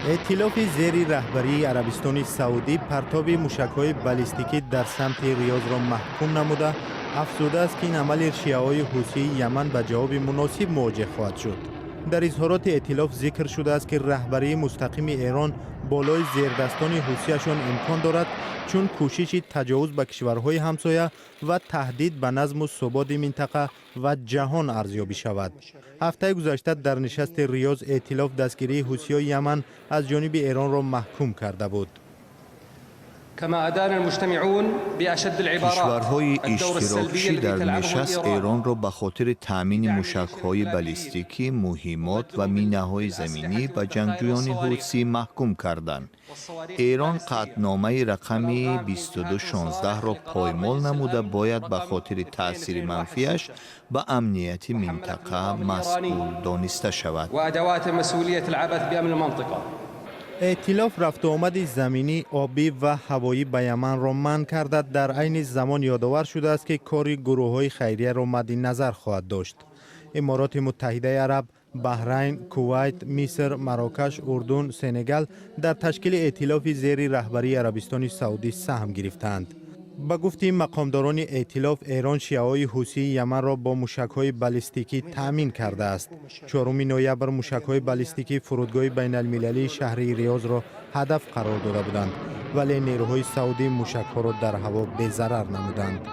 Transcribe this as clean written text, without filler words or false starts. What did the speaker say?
ائتلاف زیر رهبری عربستان سعودی پرتاب موشک‌های بالستیکی در سمت ریاض را محکوم نموده افزوده است که این عمل شیعه‌های حوثی یمن به جواب مناسب مواجه خواهد شد. در اظهارات ائتلاف ذکر شده است که رهبری مستقیم ایران بالای زیردستان حوثیشان امکان دارد چون کوشش تجاوز به کشورهای همسایه و تهدید به نظم و ثبات منطقه و جهان ارزیابی شود. هفته گذشته در نشست ریاض ائتلاف دستگیری حوثی‌های یمن از جانب ایران را محکوم کرده بود. کشورهای اشتراکی در نشست ایران را به خاطر تأمین موشک‌های بالستیکی، مهمات و مینه‌های زمینی به جنگجویان حوثی محکوم کردند. ایران قطعنامه رقم 2216 را پایمال نموده باید به خاطر تأثیر منفیش به امنیت منطقه مسئول دانسته شود. ائتلاف رفت و آمد زمینی، آبی و هوایی به یمن را منع کرده در عین زمان یادآور شده است که کار گروه‌های خیریه را مد نظر خواهد داشت. امارات متحده عرب، بحرین، کویت، مصر، مراکش، اردن، سنگال در تشکیل ائتلاف زیر رهبری عربستان سعودی سهم گرفتند. با گفته مقامداران ائتلاف، ایران شیعه‌های حوثی یمن را با موشک‌های بالستیکی تأمین کرده است. 4 نوامبر موشک‌های بالستیکی فرودگاه بین‌المللی شهر ریاض را هدف قرار داده بودند، ولی نیروهای سعودی موشک‌ها را در هوا بی‌ضرر نمودند.